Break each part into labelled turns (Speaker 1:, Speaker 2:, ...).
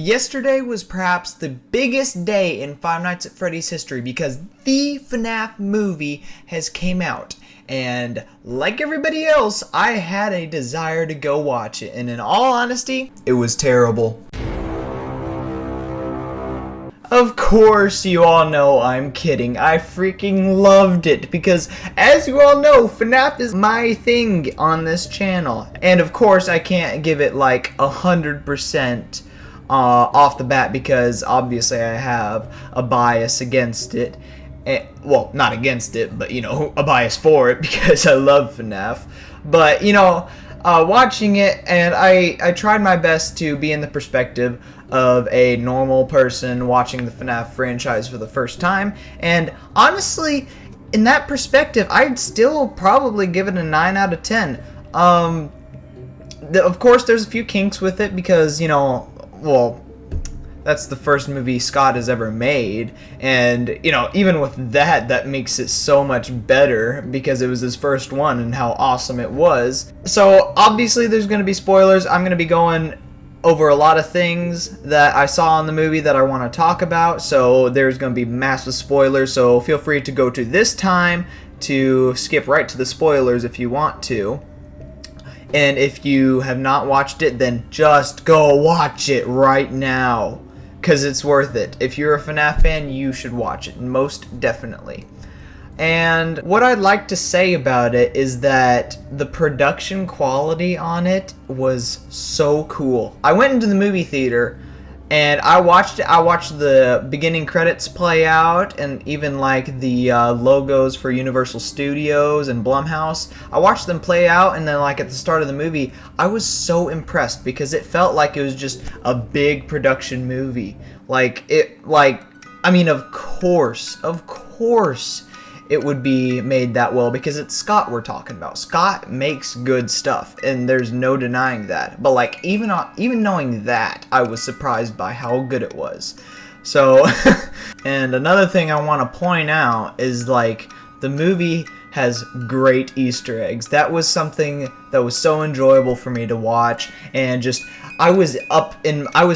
Speaker 1: Yesterday was perhaps the biggest day in Five Nights at Freddy's history because the Fnaf movie has came out. And like everybody else, I had a desire to go watch it. And in all honesty, it was terrible. Of course, you all know I'm kidding. I freaking loved it because, as you all know, FNAF is my thing on this channel. And of course, I can't give it like 100% off the bat because obviously I have a bias against it. Well, not against it, but you know, a bias for it because I love FNAF. But you know, watching it, and I tried my best to be in the perspective of a normal person watching the FNAF franchise for the first time, and honestly, in that perspective, I'd still probably give it a 9 out of 10. Of course, there's a few kinks with it because, you know, well, that's the first movie Scott has ever made, and you know, even with that makes it so much better because it was his first one and how awesome it was. So obviously there's going to be spoilers. I'm going to be going over a lot of things that I saw in the movie that I want to talk about, so there's going to be massive spoilers, so feel free to go to this time to skip right to the spoilers if you want to. And if you have not watched it, then just go watch it right now, because it's worth it. If you're a FNAF fan, you should watch it, most definitely. And what I'd like to say about it is that the production quality on it was so cool. I went into the movie theater and I watched it. I watched the beginning credits play out and even like the logos for Universal Studios and Blumhouse. I watched them play out, and then like at the start of the movie, I was so impressed because it felt like it was just a big production movie. I mean, of course, it would be made that well because it's Scott we're talking about. Scott makes good stuff, and there's no denying that. But like even knowing that, I was surprised by how good it was. So, and another thing I want to point out is like the movie has great Easter eggs. That was something that was so enjoyable for me to watch, and just I was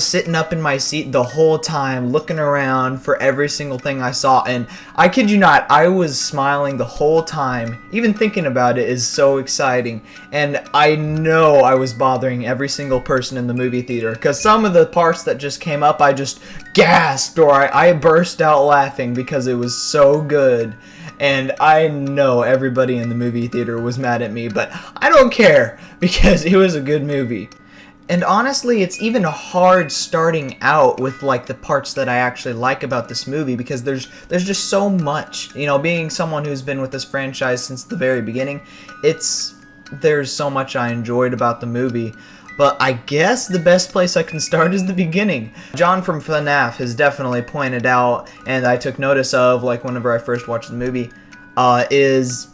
Speaker 1: sitting up in my seat the whole time looking around for every single thing I saw, and I kid you not, I was smiling the whole time. Even thinking about it is so exciting, and I know I was bothering every single person in the movie theater because some of the parts that just came up, I just gasped or I burst out laughing because it was so good. And I know everybody in the movie theater was mad at me, but I don't care because it was a good movie. And honestly, it's even hard starting out with like the parts that I actually like about this movie because there's just so much. You know, being someone who's been with this franchise since the very beginning, there's so much I enjoyed about the movie. But I guess the best place I can start is the beginning. John from FNAF has definitely pointed out, and I took notice of like whenever I first watched the movie, is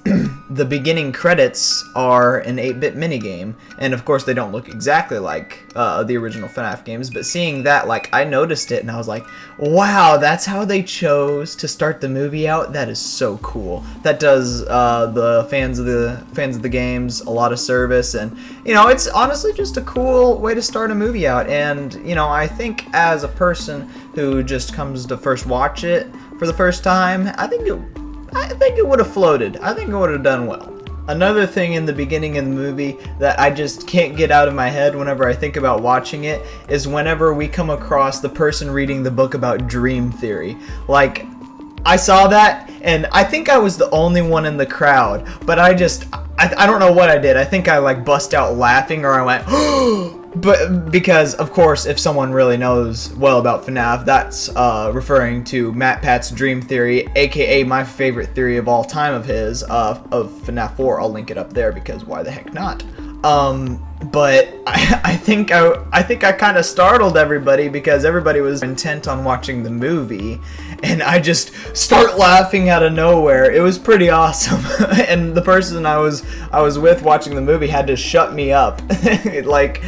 Speaker 1: the beginning credits are an 8-bit minigame, and of course they don't look exactly like the original FNAF games, but seeing that, like, I noticed it and I was like, wow, that's how they chose to start the movie out? That is so cool. That does the fans of the games a lot of service, and you know, it's honestly just a cool way to start a movie out. And you know, I think as a person who just comes to first watch it for the first time, I think it would have floated. I think it would have done well. Another thing in the beginning of the movie that I just can't get out of my head whenever I think about watching it is whenever we come across the person reading the book about dream theory. Like, I saw that, and I think I was the only one in the crowd, but I don't know what I did. I think I like bust out laughing, or I went, but because of course if someone really knows well about FNAF, that's referring to Matt Pat's dream theory, aka my favorite theory of all time of his, of FNAF 4. I'll link it up there because why the heck not. But I think I kind of startled everybody because everybody was intent on watching the movie, and I just start laughing out of nowhere. It was pretty awesome, and the person I was with watching the movie had to shut me up. Like,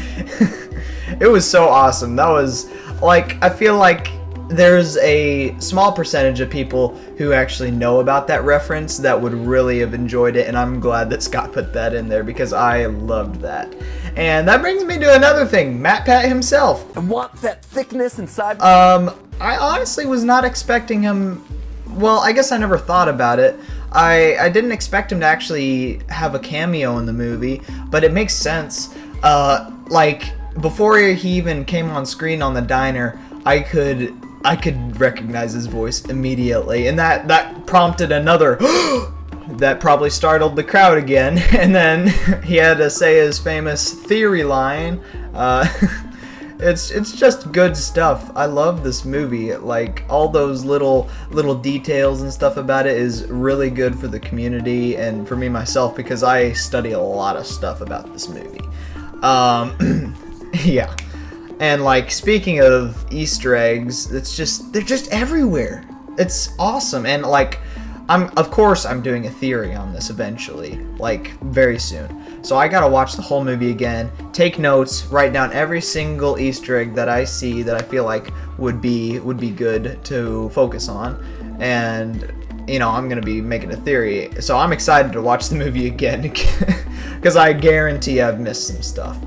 Speaker 1: it was so awesome. That was like, I feel like there's a small percentage of people who actually know about that reference that would really have enjoyed it, and I'm glad that Scott put that in there because I loved that. And that brings me to another thing, Matt Pat himself.
Speaker 2: I want that thickness inside.
Speaker 1: I honestly was not expecting him. Well, I guess I never thought about it. I didn't expect him to actually have a cameo in the movie, but it makes sense. Like before he even came on screen on the diner, I could recognize his voice immediately, and that prompted another that probably startled the crowd again. And then he had to say his famous theory line. It's just good stuff. I love this movie. Like all those little details and stuff about it is really good for the community and for me myself, because I study a lot of stuff about this movie. Yeah. And like speaking of Easter eggs, they're just everywhere. It's awesome. And like of course I'm doing a theory on this eventually, like very soon. So I gotta watch the whole movie again, take notes, write down every single Easter egg that I see that I feel like would be good to focus on. And you know, I'm gonna be making a theory. So I'm excited to watch the movie again because I guarantee I've missed some stuff.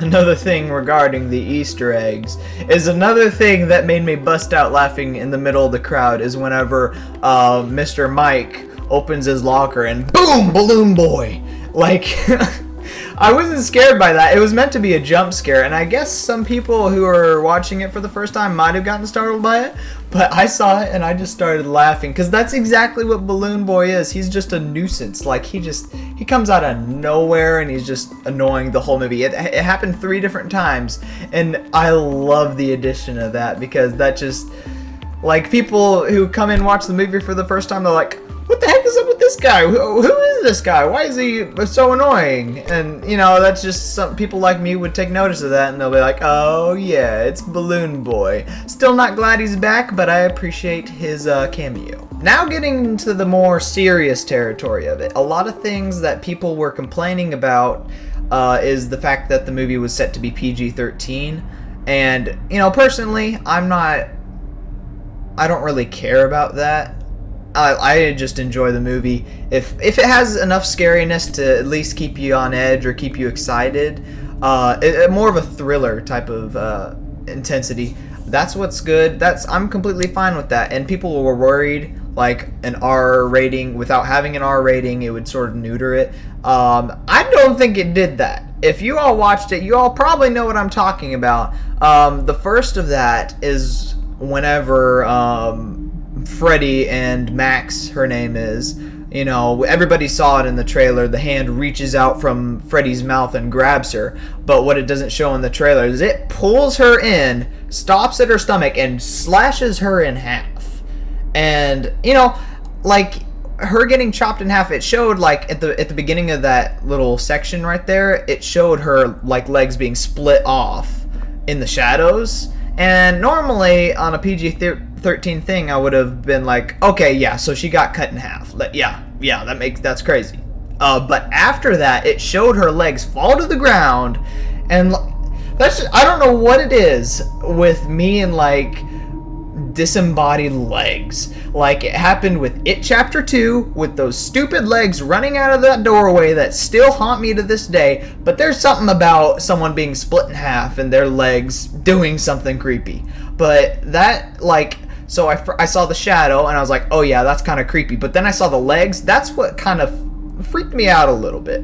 Speaker 1: Another thing regarding the Easter eggs is another thing that made me bust out laughing in the middle of the crowd is whenever Mr. Mike opens his locker and boom, Balloon Boy. Like, I wasn't scared by that. It was meant to be a jump scare, and I guess some people who are watching it for the first time might have gotten startled by it, but I saw it and I just started laughing because that's exactly what Balloon Boy is. He's just a nuisance. Like, he comes out of nowhere and he's just annoying the whole movie. It happened 3 different times, and I love the addition of that because that just, like, people who come in and watch the movie for the first time, they're like, what the heck is up with this guy? Who is this guy? Why is he so annoying? And, you know, that's just some people like me would take notice of that, and they'll be like, oh, yeah, it's Balloon Boy. Still not glad he's back, but I appreciate his cameo. Now getting into the more serious territory of it. A lot of things that people were complaining about is the fact that the movie was set to be PG-13. And, you know, personally, I don't really care about that. I just enjoy the movie. If it has enough scariness to at least keep you on edge or keep you excited, more of a thriller type of intensity, that's what's good. I'm completely fine with that. And people were worried, like an R rating, without having an R rating, it would sort of neuter it. I don't think it did that. If you all watched it, you all probably know what I'm talking about. The first of that is whenever Freddy and Max, her name is, you know, everybody saw it in the trailer, the hand reaches out from Freddy's mouth and grabs her, but what it doesn't show in the trailer is it pulls her in, stops at her stomach, and slashes her in half. And, you know, like, her getting chopped in half, it showed, like, at the beginning of that little section right there, it showed her, like, legs being split off in the shadows. And normally on a PG-13 thing, I would have been like, okay, yeah, so she got cut in half. Yeah, that's crazy. But after that, it showed her legs fall to the ground, and that's just, I don't know what it is with me and like disembodied legs. Like it happened with It Chapter 2 with those stupid legs running out of that doorway that still haunt me to this day, but there's something about someone being split in half and their legs doing something creepy. But that, like, so I saw the shadow and I was like, oh yeah, that's kind of creepy. But then I saw the legs. That's what kind of freaked me out a little bit.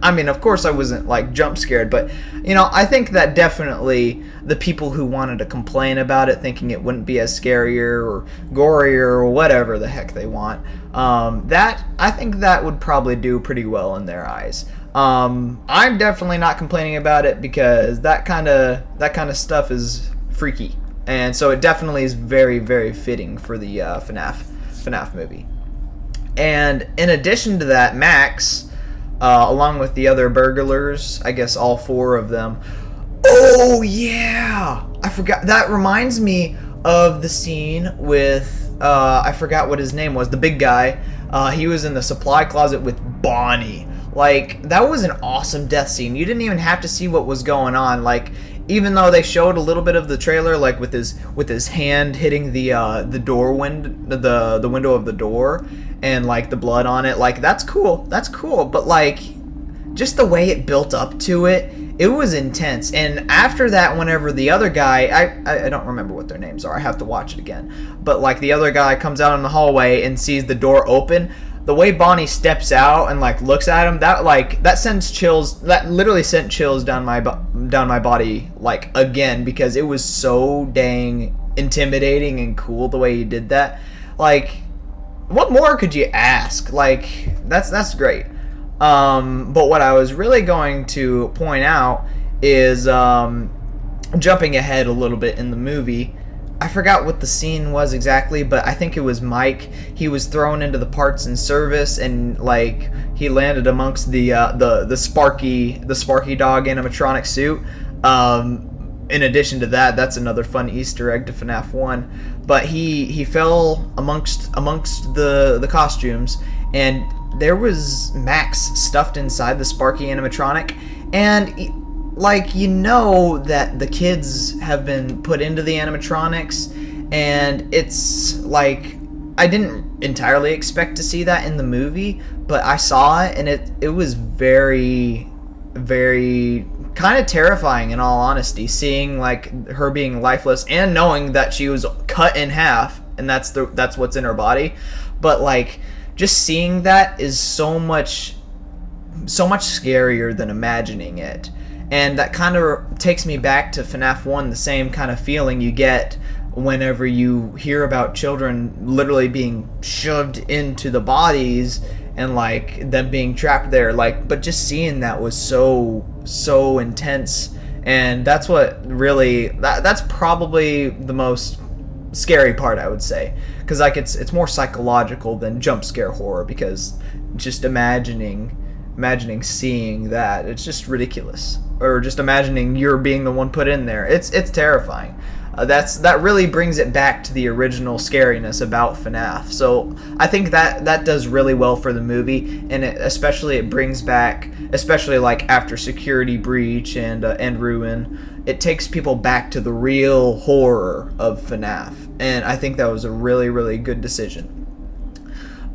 Speaker 1: I mean, of course I wasn't like jump scared, but you know, I think that definitely the people who wanted to complain about it, thinking it wouldn't be as scarier or gorier or whatever the heck they want, that I think that would probably do pretty well in their eyes. I'm definitely not complaining about it because that kind of stuff is freaky, and so it definitely is very, very fitting for the Fnaf movie. And in addition to that, Max, along with the other burglars, I guess all 4 of them. Oh yeah, I forgot. That reminds me of the scene with I forgot what his name was. The big guy. He was in the supply closet with Bonnie. Like that was an awesome death scene. You didn't even have to see what was going on. Like even though they showed a little bit of the trailer, like with his hand hitting the door window, the window of the door, and like the blood on it, like that's cool. But like just the way it built up to it, it was intense. And after that, whenever the other guy, I don't remember what their names are, I have to watch it again, but like the other guy comes out in the hallway and sees the door open, the way Bonnie steps out and like looks at him, that sends chills, that literally sent chills down my body like again, because it was so dang intimidating and cool the way he did that. Like, what more could you ask? Like, that's great. But what I was really going to point out is, jumping ahead a little bit in the movie, I forgot what the scene was exactly, but I think it was Mike. He was thrown into the parts and service, and like he landed amongst the Sparky dog animatronic suit. In addition to that, that's another fun Easter egg to FNAF 1. But he fell amongst the costumes, and there was Max stuffed inside the Sparky animatronic, and like, you know that the kids have been put into the animatronics, and it's like, I didn't entirely expect to see that in the movie, but I saw it, and it was very, very kind of terrifying, in all honesty, seeing like her being lifeless and knowing that she was cut in half, and that's what's in her body. But like, just seeing that is so much scarier than imagining it. And that kind of takes me back to FNAF 1, the same kind of feeling you get whenever you hear about children literally being shoved into the bodies and like them being trapped there. Like, but just seeing that was so intense, and that's what really that's probably the most scary part, I would say, because like it's more psychological than jump scare horror, because just imagining seeing that, it's just ridiculous. Or just imagining you're being the one put in there, it's terrifying. That really brings it back to the original scariness about FNAF. So I think that does really well for the movie, and it brings back, especially like after Security Breach and Ruin, it takes people back to the real horror of FNAF, and I think that was a really, really good decision.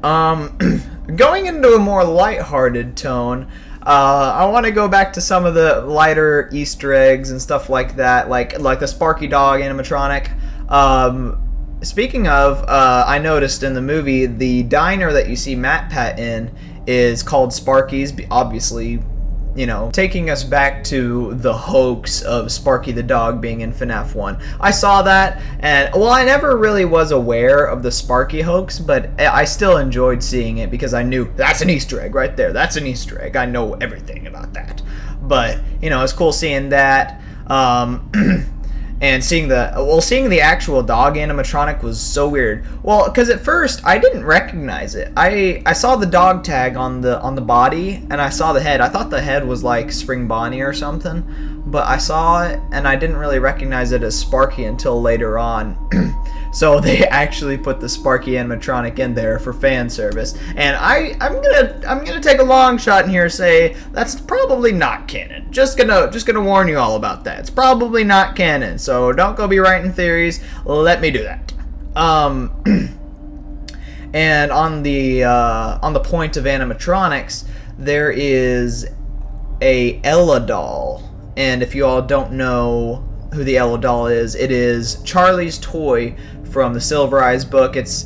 Speaker 1: Going into a more lighthearted tone, I want to go back to some of the lighter Easter eggs and stuff like that, like the Sparky Dog animatronic. Speaking of, I noticed in the movie, the diner that you see MatPat in is called Sparky's, obviously, you know, taking us back to the hoax of Sparky the dog being in FNAF 1. I saw that, and, well, I never really was aware of the Sparky hoax, but I still enjoyed seeing it because I knew that's an Easter egg right there. That's an Easter egg. I know everything about that. But, you know, it's cool seeing that. And seeing the actual dog animatronic was so weird. Well, because at first I didn't recognize it. I saw the dog tag on the body, and I saw the head. I thought the head was like Spring Bonnie or something, but I saw it and I didn't really recognize it as Sparky until later on. So they actually put the Sparky animatronic in there for fan service, and I'm gonna take a long shot in here and say that's probably not canon. Just gonna warn you all about that. It's probably not canon, so don't go be writing theories. Let me do that. And on the point of animatronics, there is a Ella doll, and if you all don't know who the Ella doll is, it is Charlie's toy from the Silver Eyes book. It's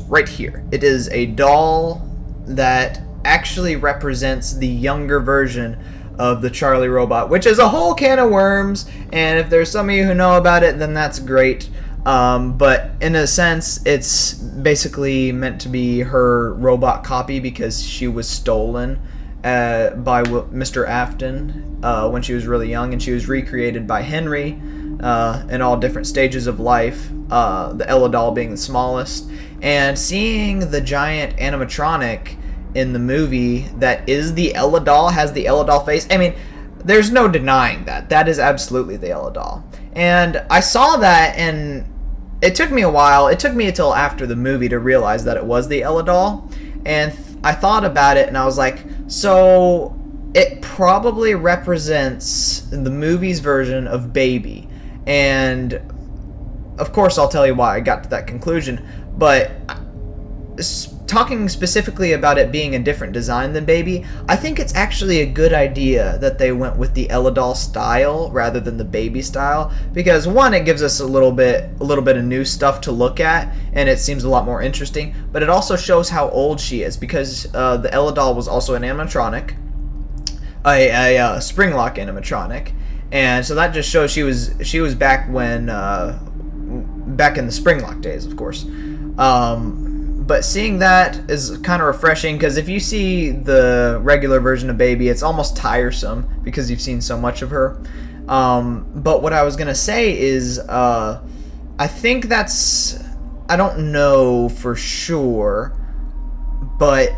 Speaker 1: right here. It is a doll that actually represents the younger version of the Charlie robot, which is a whole can of worms, and if there's some of you who know about it, then that's great. But in a sense, it's basically meant to be her robot copy because she was stolen by Mr. Afton when she was really young, and she was recreated by Henry in all different stages of life, the Ella doll being the smallest. And seeing the giant animatronic in the movie that is the Ella doll, has the Ella doll face, I mean, there's no denying that is absolutely the Ella doll. And I saw that, and it took me a while. It took me until after the movie to realize that it was the Ella doll, and I thought about it, and I was like, so it probably represents the movie's version of Baby. And of course I'll tell you why I got to that conclusion, but talking specifically about it being a different design than Baby, I think it's actually a good idea that they went with the Ella doll style rather than the Baby style, because one, it gives us a little bit of new stuff to look at, and it seems a lot more interesting. But it also shows how old she is, because the Ella doll was also an animatronic, a spring lock animatronic, and so that just shows she was back when back in the spring lock days, of course. But seeing that is kind of refreshing, because if you see the regular version of Baby, it's almost tiresome because you've seen so much of her. But what I was gonna say is, I think I don't know for sure, but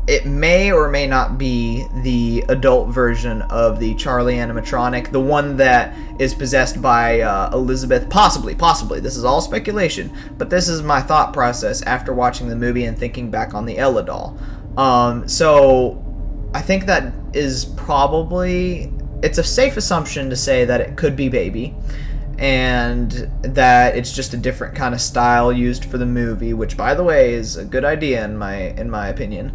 Speaker 1: it may or may not be the adult version of the Charlie animatronic, the one that is possessed by Elizabeth. Possibly. This is all speculation, but this is my thought process after watching the movie and thinking back on the Ella doll. So I think that is probably, it's a safe assumption to say that it could be Baby, and that it's just a different kind of style used for the movie, which, by the way, is a good idea in my opinion.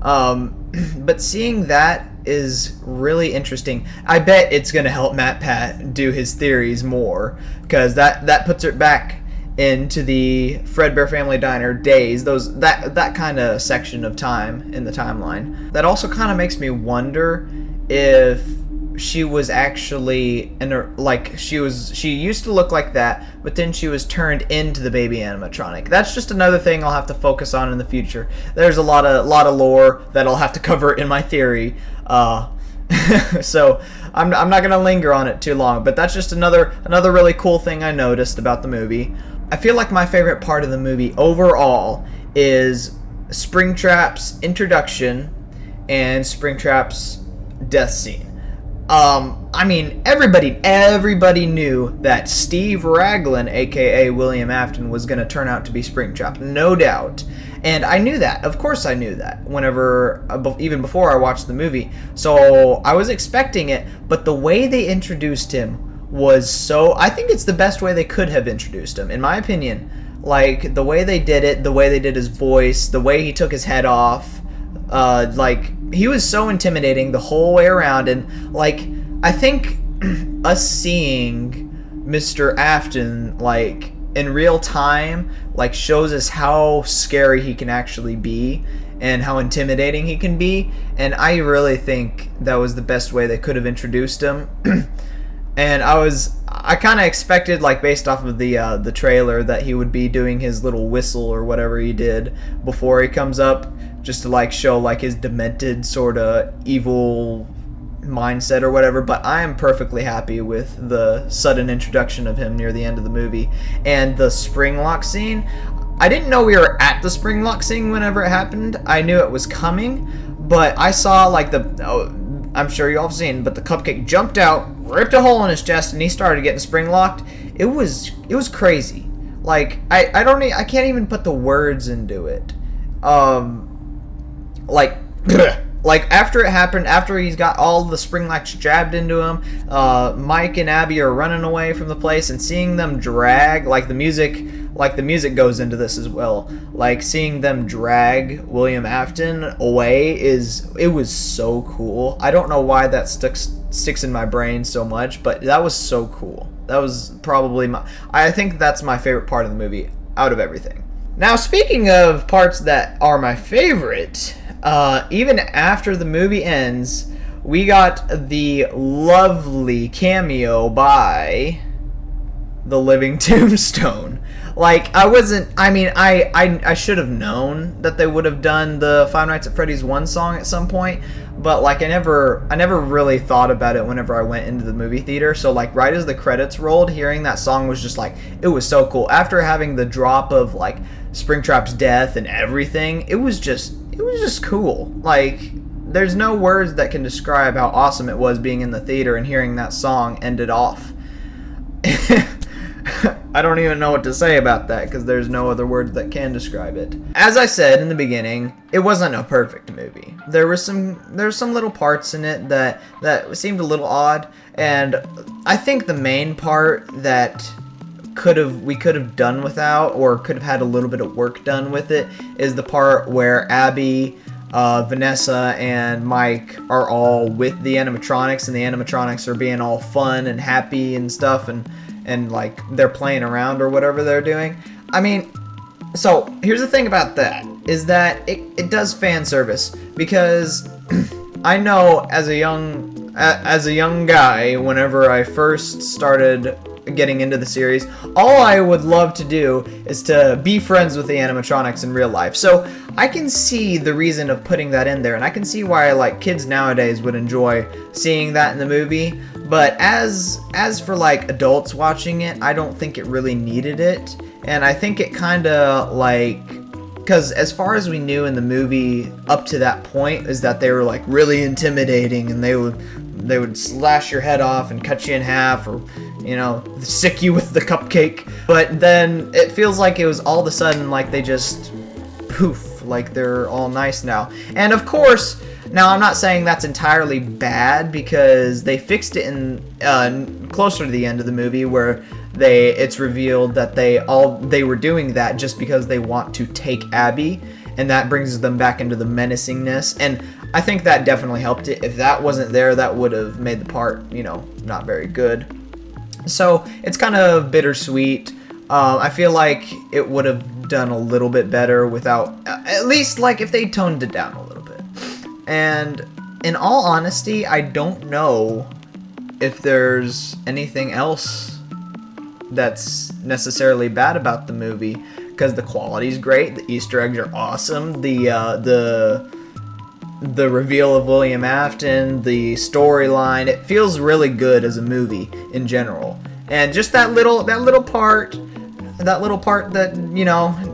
Speaker 1: But seeing that is really interesting. I bet it's gonna help Matt Pat do his theories more, because that puts it back into the Fredbear Family Diner days, that kind of section of time in the timeline. That also kind of makes me wonder if she was actually she used to look like that, but then she was turned into the Baby animatronic. That's just another thing I'll have to focus on in the future. There's a lot of lore that I'll have to cover in my theory. So I'm not gonna linger on it too long, but that's just another really cool thing I noticed about the movie. I feel like my favorite part of the movie overall is Springtrap'S introduction and Springtrap's death scene. I mean, everybody knew that Steve Raglan, aka William Afton, was going to turn out to be Springtrap, no doubt. And I knew that. Of course I knew that even before I watched the movie. So I was expecting it, but the way they introduced him was I think it's the best way they could have introduced him, in my opinion. Like, the way they did it, the way they did his voice, the way he took his head off, he was so intimidating the whole way around. And I think us seeing Mr. Afton in real time shows us how scary he can actually be and how intimidating he can be. And I really think that was the best way they could have introduced him. And I kind of expected, based off of the trailer, that he would be doing his little whistle or whatever he did before he comes up, just to show his demented sort of evil mindset or whatever. But I am perfectly happy with the sudden introduction of him near the end of the movie. And the spring lock scene, I didn't know we were at the spring lock scene whenever it happened. I knew it was coming, but I saw I'm sure you all have seen, but the cupcake jumped out, ripped a hole in his chest, and he started getting spring locked. It was crazy. I can't even put the words into it. After it happened, after he's got all the spring locks jabbed into him, Mike and Abby are running away from the place, and seeing them drag, the music goes into this as well. Seeing them drag William Afton away it was so cool. I don't know why that sticks in my brain so much, but that was so cool. That was probably I think that's my favorite part of the movie out of everything. Now, speaking of parts that are my favorite, even after the movie ends, we got the lovely cameo by the Living Tombstone. I should have known that they would have done the Five Nights at Freddy's 1 song at some point, but I never really thought about it whenever I went into the movie theater. So right as the credits rolled, hearing that song was just it was so cool. After having the drop of Springtrap's death and everything, it was just cool. There's no words that can describe how awesome it was being in the theater and hearing that song ended off. I don't even know what to say about that, because there's no other words that can describe it. As I said in the beginning, it wasn't a perfect movie. There were some little parts in it that seemed a little odd, and I think the main part that we could have done without, or could have had a little bit of work done with it, is the part where Abby, Vanessa, and Mike are all with the animatronics, and the animatronics are being all fun and happy and stuff, and like they're playing around or whatever they're doing. I mean, so here's the thing about that, is that it does fan service, because I know as a young guy, whenever I first started getting into the series, all I would love to do is to be friends with the animatronics in real life. So I can see the reason of putting that in there, and I can see why like kids nowadays would enjoy seeing that in the movie. But as for like adults watching it, I don't think it really needed it. And I think it kind of like, because as far as we knew in the movie up to that point, is that they were like really intimidating, and they would slash your head off and cut you in half, or sick you with the cupcake. But then it feels like it was all of a sudden like they just poof, like they're all nice now. And of course, now I'm not saying that's entirely bad, because they fixed it in closer to the end of the movie, where it's revealed that they were doing that just because they want to take Abby, and that brings them back into the menacingness. And I think that definitely helped it. If that wasn't there, that would have made the part, not very good. So it's kind of bittersweet. I feel like it would have done a little bit better without, at least like if they toned it down a little bit. And in all honesty, I don't know if there's anything else that's necessarily bad about the movie, because the quality's great, the Easter eggs are awesome, the reveal of William Afton, the storyline, it feels really good as a movie in general. And just that little part that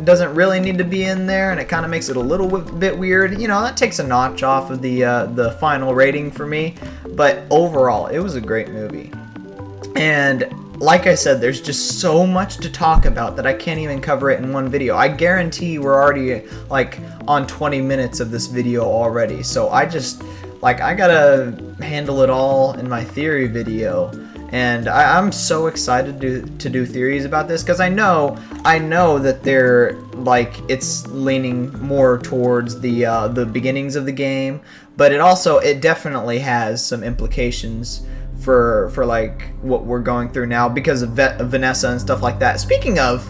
Speaker 1: doesn't really need to be in there, and it kind of makes it a little bit weird, that takes a notch off of the final rating for me. But overall, it was a great movie. And like I said, there's just so much to talk about that I can't even cover it in one video. I guarantee we're already like on 20 minutes of this video already. So I gotta handle it all in my theory video. And I'm so excited to do theories about this, because I know that they're like, it's leaning more towards the beginnings of the game, but it definitely has some implications for like what we're going through now because of Vanessa and stuff like that. Speaking of,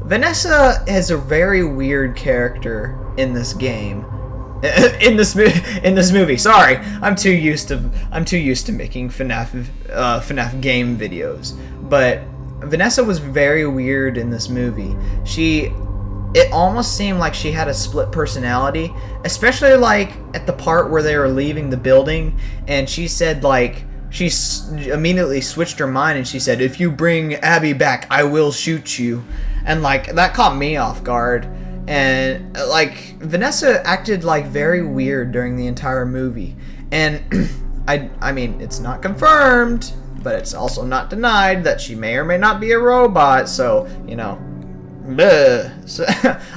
Speaker 1: Vanessa is a very weird character in this game. in this movie. Sorry, I'm too used to making FNAF game videos. But Vanessa was very weird in this movie. It almost seemed like she had a split personality, especially like at the part where they were leaving the building, and she said like, she immediately switched her mind, and she said, "If you bring Abby back, I will shoot you." And like, that caught me off guard. And like, Vanessa acted like very weird during the entire movie. And I mean, it's not confirmed, but it's also not denied that she may or may not be a robot. So, bleh. So,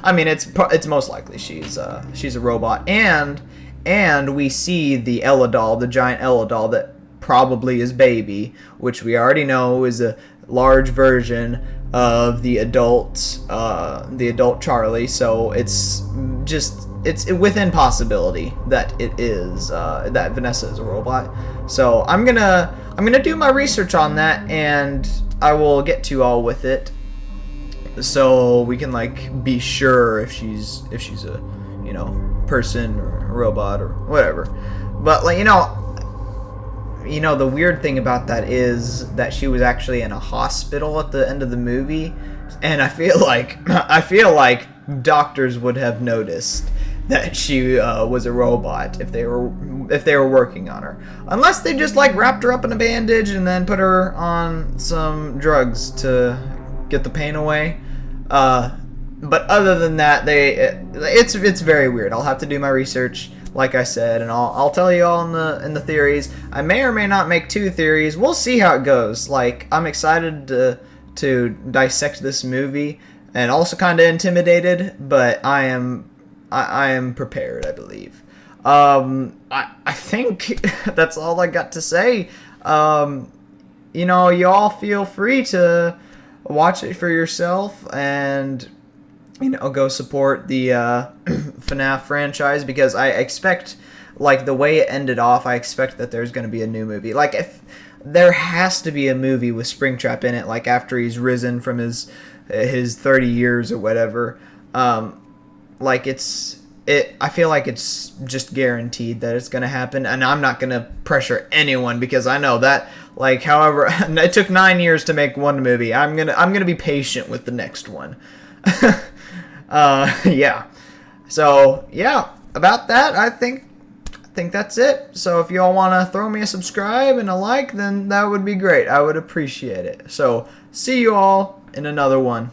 Speaker 1: I mean, it's most likely she's a robot. And we see the Ella doll, the giant Ella doll that probably is Baby, which we already know is a large version of the adult Charlie. So it's within possibility that it is that Vanessa is a robot. So I'm gonna do my research on that, and I will get to you all with it, so we can like be sure if she's a person or a robot or whatever. But like, the weird thing about that is that she was actually in a hospital at the end of the movie, and I feel like doctors would have noticed that she was a robot if they were working on her, unless they just like wrapped her up in a bandage and then put her on some drugs to get the pain away. But other than that, it's very weird. I'll have to do my research, like I said, and I'll tell you all in the theories. I may or may not make 2 theories. We'll see how it goes. Like, I'm excited to dissect this movie, and also kind of intimidated, but I am prepared, I believe. I think that's all I got to say. You all feel free to watch it for yourself and go support the Fnaf franchise, because I expect, like, the way it ended off, I expect that there's going to be a new movie. Like, if there has to be a movie with Springtrap in it, like after he's risen from his 30 years or whatever. Like I feel like it's just guaranteed that it's going to happen, and I'm not going to pressure anyone, because I know that, like, however it took 9 years to make one movie, I'm going to be patient with the next one. Yeah. So, yeah, about that, I think that's it. So if y'all want to throw me a subscribe and a like, then that would be great. I would appreciate it. So, see you all in another one.